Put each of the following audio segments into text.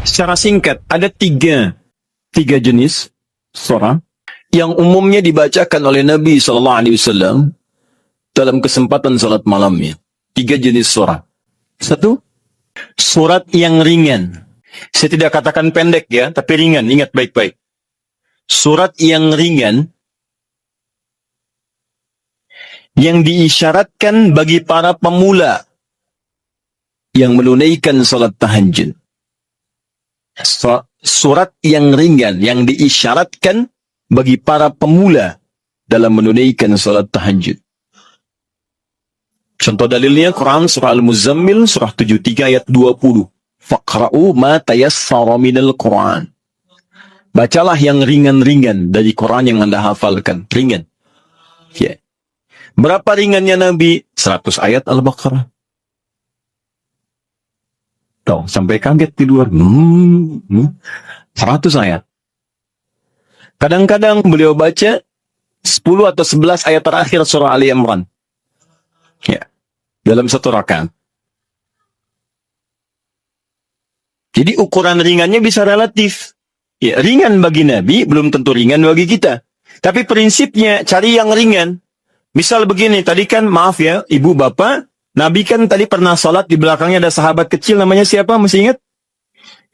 Secara singkat, ada tiga jenis surah yang umumnya dibacakan oleh Nabi SAW dalam kesempatan salat malamnya. Tiga jenis surah. Satu, surat yang ringan. Saya tidak katakan pendek ya, tapi ringan. Ingat baik-baik. Surat yang ringan yang diisyaratkan bagi para pemula yang menunaikan salat tahajud. Surat yang ringan yang diisyaratkan bagi para pemula dalam menunaikan salat tahajud. Contoh dalilnya Quran surah Al-Muzammil surah 73 ayat 20. Faqra'u ma tayassara minal Quran. Bacalah yang ringan-ringan dari Quran yang Anda hafalkan. Ringan. Ya. Berapa ringannya Nabi? 100 ayat Al-Baqarah. Tuh, sampai kaget di luar. 100 ayat. Kadang-kadang beliau baca 10 atau 11 ayat terakhir surah Ali Imran. Ya. Dalam satu rakaat. Jadi ukuran ringannya bisa relatif. Ya, ringan bagi Nabi belum tentu ringan bagi kita. Tapi prinsipnya cari yang ringan. Misal begini, tadi kan maaf ya, ibu bapak, Nabi kan tadi pernah sholat di belakangnya ada sahabat kecil namanya siapa? Masih ingat?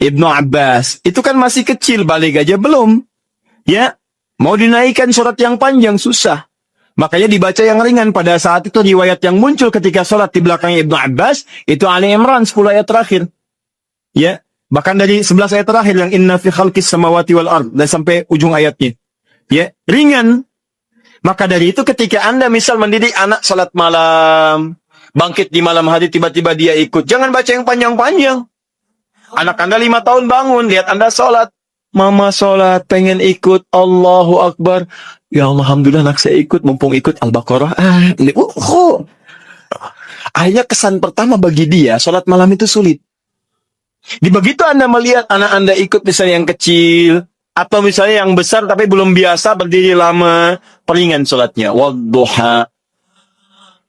Ibnu Abbas. Itu kan masih kecil, balik aja belum. Ya, mau dinaikkan surat yang panjang susah. Makanya dibaca yang ringan. Pada saat itu riwayat yang muncul ketika sholat di belakangnya Ibnu Abbas, itu Ali Imran 10 ayat terakhir. Ya, bahkan dari 11 ayat terakhir yang inna fi khalqis samawati wal ard dan sampai ujung ayatnya. Ya, ringan. Maka dari itu ketika Anda misal mendidik anak sholat malam, bangkit di malam hari tiba-tiba dia ikut, jangan baca yang panjang-panjang. Anak Anda 5 tahun bangun, lihat Anda sholat. Mama sholat, pengen ikut, Allahu Akbar. Ya Allah, Alhamdulillah anak saya ikut, mumpung ikut Al-Baqarah. Akhirnya kesan pertama bagi dia, sholat malam itu sulit. Di begitu Anda melihat anak Anda ikut misalnya yang kecil, atau misalnya yang besar tapi belum biasa berdiri lama, peringan sholatnya. Wadduha.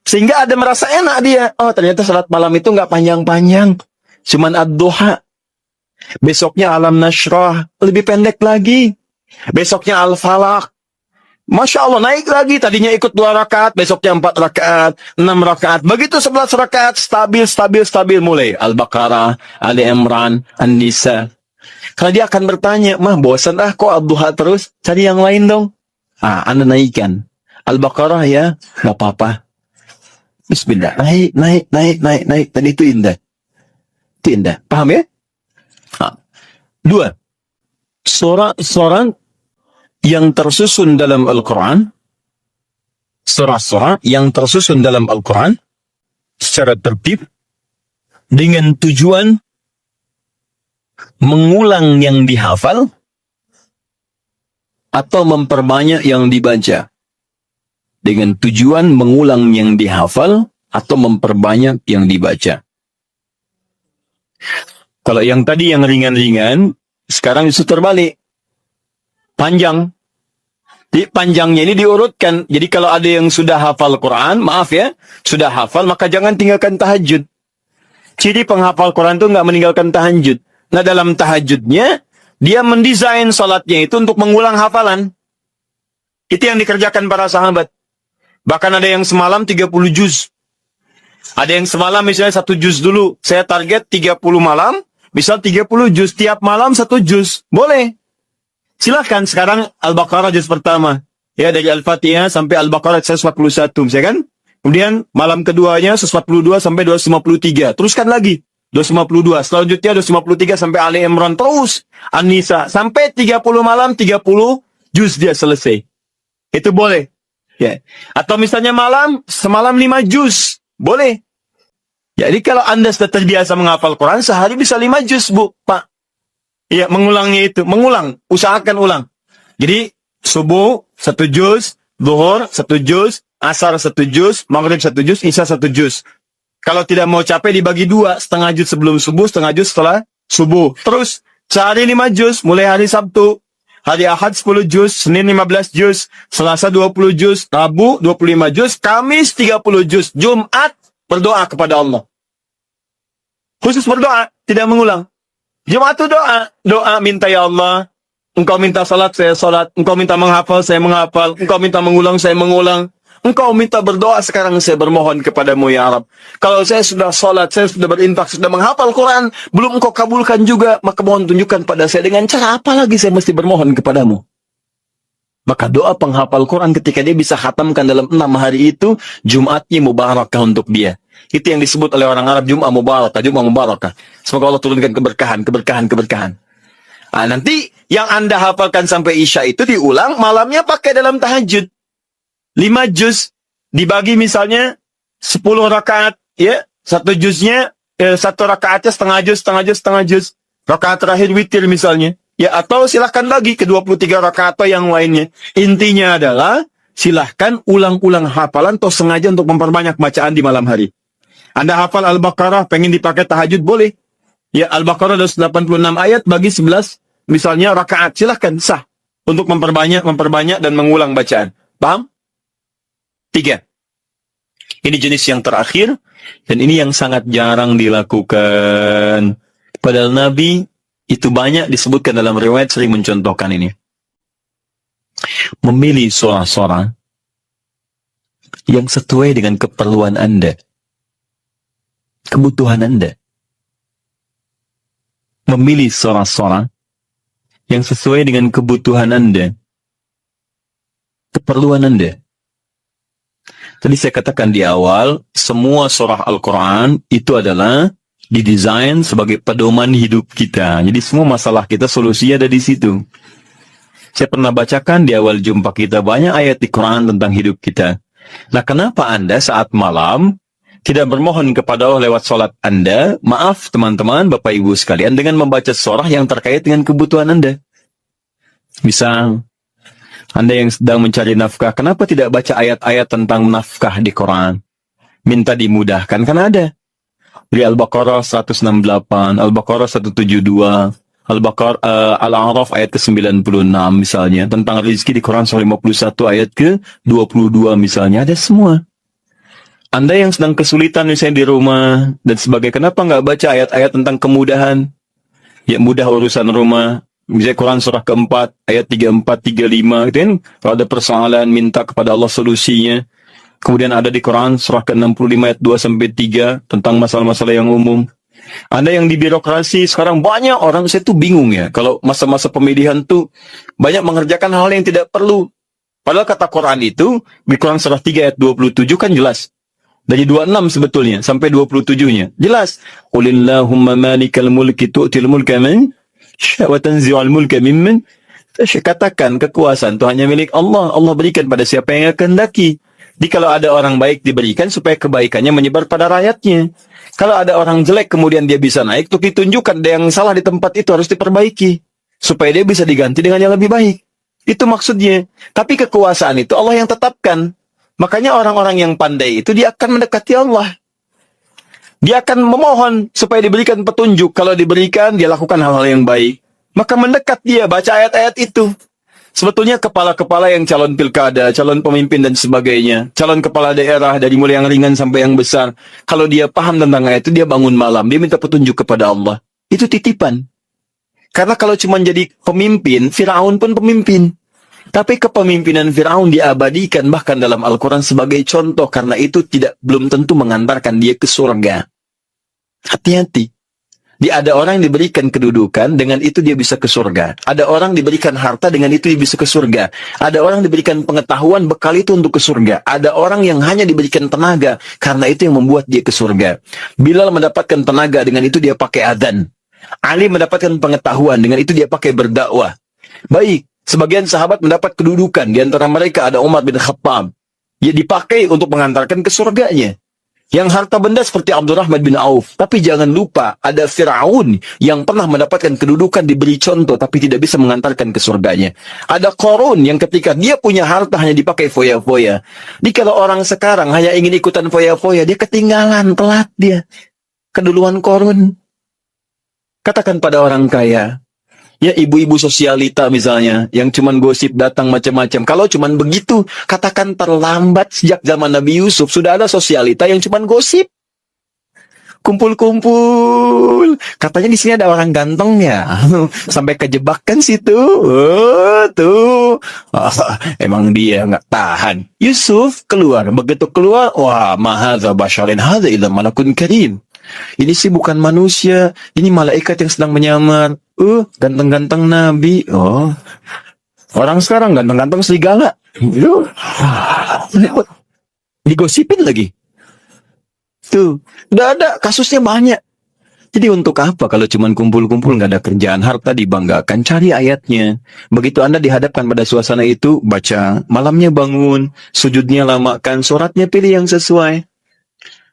Sehingga ada merasa enak dia. Oh ternyata sholat malam itu nggak panjang-panjang. Cuman ad-duha. Besoknya alam nashrah. Lebih pendek lagi. Besoknya al-falaq. Masya Allah naik lagi. Tadinya ikut 2 rakaat. Besoknya 4 rakaat. 6 rakaat. Begitu 11 rakaat. Stabil mulai. Al-Baqarah. Ali Imran. An-Nisa. Kalau dia akan bertanya, mah bosan kok ad-duha terus, cari yang lain dong. Anda naikkan. Al-Baqarah ya, nggak apa-apa. Bismillah, naik. Tadi itu indah. Itu indah. Paham ya? 2. Surah yang tersusun dalam Al-Quran, surah-surah yang tersusun dalam Al-Quran, secara tertib, dengan tujuan mengulang yang dihafal atau memperbanyak yang dibaca. Dengan tujuan mengulang yang dihafal atau memperbanyak yang dibaca. Kalau yang tadi yang ringan-ringan, sekarang justru terbalik. Panjang. Jadi panjangnya ini diurutkan. Jadi kalau ada yang sudah hafal Quran, maaf ya, sudah hafal, maka jangan tinggalkan tahajud. Ciri penghafal Quran itu nggak meninggalkan tahajud. Nah dalam tahajudnya, dia mendesain sholatnya itu untuk mengulang hafalan. Itu yang dikerjakan para sahabat. Bahkan ada yang semalam 30 juz. Ada yang semalam misalnya 1 juz dulu. Saya target 30 malam, misal 30 juz. Tiap malam 1 juz. Boleh. Silahkan sekarang Al-Baqarah juz pertama. Ya dari Al-Fatihah sampai Al-Baqarah 141. Misalnya kan? Kemudian malam keduanya 142 sampai 253. Teruskan lagi. 252. Selanjutnya 253 sampai Ali Imran. Terus An-Nisa. Sampai 30 malam, 30 juz dia selesai. Itu boleh. Ya. Atau misalnya semalam 5 juz. Boleh. Jadi kalau Anda sudah terbiasa menghafal Quran, sehari bisa 5 juz, Bu, Pak. Ya, mengulangnya itu. Mengulang. Usahakan ulang. Jadi, subuh 1 juz, zuhur 1 juz, asar 1 juz, maghrib 1 juz, isya 1 juz. Kalau tidak mau capek dibagi 2, setengah juz sebelum subuh, setengah juz setelah subuh. Terus sehari 5 juz, mulai hari Sabtu, hari Ahad 10 juz, Senin 15 juz, Selasa 20 juz, Rabu 25 juz, Kamis 30 juz, Jumat berdoa kepada Allah. Khusus berdoa, tidak mengulang. Jumat itu doa. Doa minta, ya Allah, Engkau minta salat, saya salat. Engkau minta menghafal, saya menghafal. Engkau minta mengulang, saya mengulang. Engkau minta berdoa, sekarang saya bermohon kepadamu, ya Rabb. Kalau saya sudah salat, saya sudah berinfak, sudah menghafal Quran, belum Engkau kabulkan juga, maka mohon tunjukkan pada saya dengan cara apa lagi saya mesti bermohon kepadamu. Maka doa penghafal Quran ketika dia bisa khatamkan dalam 6 hari itu, Jumatnya mubarakah untuk dia. Itu yang disebut oleh orang Arab Jum'ah Mubarakah, Jum'ah Mubarakah. Semoga Allah turunkan keberkahan, keberkahan, keberkahan. Nah, nanti yang Anda hafalkan sampai Isya itu diulang, malamnya pakai dalam tahajud. 5 juz, dibagi misalnya 10 rakaat, ya. Satu juznya, satu rakaatnya setengah juz, setengah juz, setengah juz. Rakaat terakhir witir misalnya. Ya, atau silahkan bagi ke 23 rakaat atau yang lainnya. Intinya adalah, silahkan ulang-ulang hafalan atau sengaja untuk memperbanyak bacaan di malam hari. Anda hafal Al-Baqarah, pengen dipakai tahajud, boleh. Ya, Al-Baqarah 86 ayat bagi 11, misalnya rakaat, silahkan, sah. Untuk memperbanyak dan mengulang bacaan. Paham? 3. Ini jenis yang terakhir, dan ini yang sangat jarang dilakukan. Padahal Nabi itu banyak disebutkan dalam riwayat sering mencontohkan ini. Memilih surah-surah yang sesuai dengan keperluan Anda. Kebutuhan Anda. Memilih surah-surah yang sesuai dengan kebutuhan Anda. Keperluan Anda. Tadi saya katakan di awal, semua surah Al-Quran itu adalah didesain sebagai pedoman hidup kita. Jadi semua masalah kita solusinya ada di situ. Saya pernah bacakan di awal jumpa kita banyak ayat di Quran tentang hidup kita. Nah, kenapa Anda saat malam tidak bermohon kepada Allah lewat sholat Anda? Maaf teman-teman, Bapak Ibu sekalian, dengan membaca surah yang terkait dengan kebutuhan Anda. Misal, Anda yang sedang mencari nafkah, kenapa tidak baca ayat-ayat tentang nafkah di Quran? Minta dimudahkan, kan ada. Di Al-Baqarah 168, Al-Baqarah 172, Al-A'raf ayat ke-96 misalnya. Tentang rezeki di Quran surah 51 ayat ke-22 misalnya. Ada semua. Anda yang sedang kesulitan misalnya di rumah dan sebagai kenapa nggak baca ayat-ayat tentang kemudahan? Ya, mudah urusan rumah. Misalnya Quran surah keempat, ayat 34, 35, gitu kan? Kalau ada persoalan, minta kepada Allah solusinya. Kemudian ada di Quran surah ke-65 ayat 2-3 tentang masalah-masalah yang umum. Anda yang di birokrasi, sekarang banyak orang, saya tuh bingung ya. Kalau masa-masa pemilihan tuh banyak mengerjakan hal yang tidak perlu. Padahal kata Quran itu, di Quran surah 3 ayat 27 kan jelas. Dari 26 sebetulnya, sampai 27-nya. Jelas. Qulillahumma malikal mulki tu'til mulka man wa tanzi'ul mulka mimman. Saya katakan kekuasaan itu hanya milik Allah. Allah berikan pada siapa yang kehendaki. Jadi kalau ada orang baik diberikan supaya kebaikannya menyebar pada rakyatnya. Kalau ada orang jelek kemudian dia bisa naik, untuk ditunjukkan ada yang salah di tempat itu harus diperbaiki. Supaya dia bisa diganti dengan yang lebih baik. Itu maksudnya. Tapi kekuasaan itu Allah yang tetapkan. Makanya orang-orang yang pandai itu dia akan mendekati Allah. Dia akan memohon supaya diberikan petunjuk. Kalau diberikan, dia lakukan hal-hal yang baik. Maka mendekat dia, baca ayat-ayat itu. Sebetulnya kepala-kepala yang calon pilkada, calon pemimpin dan sebagainya, calon kepala daerah dari mulai yang ringan sampai yang besar, kalau dia paham tentang ayat itu, dia bangun malam, dia minta petunjuk kepada Allah. Itu titipan. Karena kalau cuma jadi pemimpin, Firaun pun pemimpin. Tapi kepemimpinan Firaun diabadikan bahkan dalam Al-Quran sebagai contoh, karena itu belum tentu mengantarkan dia ke surga. Hati-hati. Ada orang yang diberikan kedudukan, dengan itu dia bisa ke surga. Ada orang diberikan harta, dengan itu dia bisa ke surga. Ada orang diberikan pengetahuan, bekal itu untuk ke surga. Ada orang yang hanya diberikan tenaga, karena itu yang membuat dia ke surga. Bilal mendapatkan tenaga, dengan itu dia pakai adzan. Ali mendapatkan pengetahuan, dengan itu dia pakai berdakwah. Baik. Sebagian sahabat mendapat kedudukan. Di antara mereka ada Umar bin Khattab. Dia dipakai untuk mengantarkan ke surganya. Yang harta benda seperti Abdurrahman bin Auf. Tapi jangan lupa, ada Firaun yang pernah mendapatkan kedudukan, diberi contoh, tapi tidak bisa mengantarkan ke surganya. Ada Qarun yang ketika dia punya harta hanya dipakai foya-foya. Jadi kalau orang sekarang hanya ingin ikutan foya-foya, dia ketinggalan, telat dia. Keduluan Qarun. Katakan pada orang kaya, ya, ibu-ibu sosialita misalnya, yang cuman gosip datang macam-macam. Kalau cuman begitu, katakan terlambat. Sejak zaman Nabi Yusuf, sudah ada sosialita yang cuman gosip. kumpul-kumpul. Katanya di sini ada orang ganteng ya. Sampai kejebak kan situ. Oh, tuh. Emang dia nggak tahan. Yusuf keluar. Begitu keluar, wah, mahadza basyarin hadza illa malakun karim. Ini sih bukan manusia. Ini malaikat yang sedang menyamar. Ganteng-ganteng Nabi. Oh. Orang sekarang ganteng-ganteng serigala. Digosipin lagi. Tuh, udah ada kasusnya banyak. Jadi untuk apa kalau cuma kumpul-kumpul nggak ada kerjaan, harta dibanggakan, cari ayatnya. Begitu Anda dihadapkan pada suasana itu, baca, malamnya bangun, sujudnya lamakan, sholatnya pilih yang sesuai.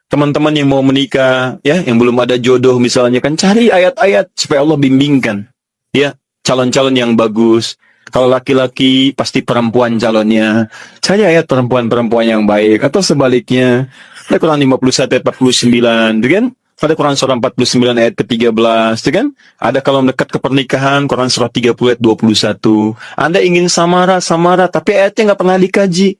Teman-teman yang mau menikah, ya, yang belum ada jodoh misalnya, kan cari ayat-ayat supaya Allah bimbingkan. Ya, calon-calon yang bagus. Kalau laki-laki, pasti perempuan calonnya. Cari ayat perempuan-perempuan yang baik. Atau sebaliknya. Ada Quran 51 ayat 49, gitu kan? Ada Quran surah 49 ayat ke-13, gitu kan? Ada kalau mendekat ke pernikahan, Quran surah 30 ayat 21. Anda ingin samara, tapi ayatnya nggak pernah dikaji.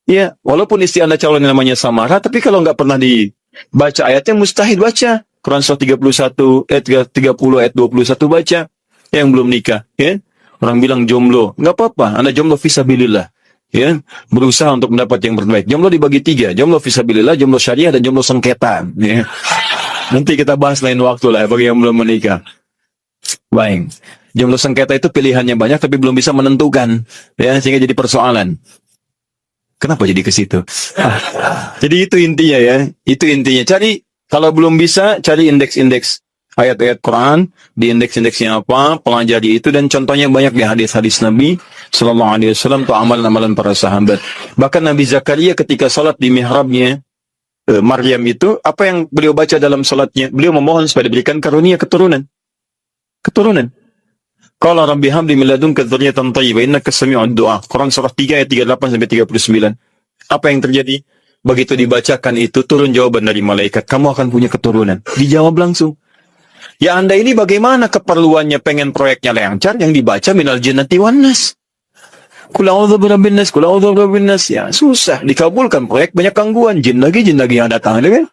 Ya, walaupun istri Anda calon yang namanya samara, tapi kalau nggak pernah dibaca ayatnya, mustahil baca. Quran surah 31 ayat 30 ayat 21 baca. Yang belum nikah, ya. Orang bilang jomblo, nggak apa-apa, Anda jomblo fisabilillah, ya, berusaha untuk mendapat yang terbaik. Jomblo dibagi 3, jomblo fisabilillah, jomblo syariah, dan jomblo sengketa. Ya. Nanti kita bahas lain waktu lah bagi yang belum menikah. Baik, jomblo sengketa itu pilihannya banyak, tapi belum bisa menentukan, ya, sehingga jadi persoalan. Kenapa jadi ke situ? Jadi itu intinya ya, itu intinya. Cari, kalau belum bisa, cari indeks-indeks ayat-ayat Quran, di indeks-indeksnya apa, pelajari itu, dan contohnya banyak di hadis-hadis Nabi Sallallahu Alaihi Wasallam atau amalan-amalan para sahabat. Bahkan Nabi Zakaria ketika salat di mihrabnya Maryam itu, apa yang beliau baca dalam salatnya? Beliau memohon supaya diberikan karunia keturunan. Qala rabbi habli min ladunka dzurriyyatan thayyibah innaka sami'ud du'a. Quran surah 3 ayat 38 sampai 39. Apa yang terjadi? Begitu dibacakan itu, turun jawaban dari malaikat, kamu akan punya keturunan. Dijawab langsung. Ya Anda ini bagaimana keperluannya pengen proyeknya lancar, yang dibaca minal jinnati wan nas. Qul a'udzu birabbin nas, qul a'udzu birabbin nas. Ya susah dikabulkan proyek, banyak gangguan, jin lagi yang datang, kan?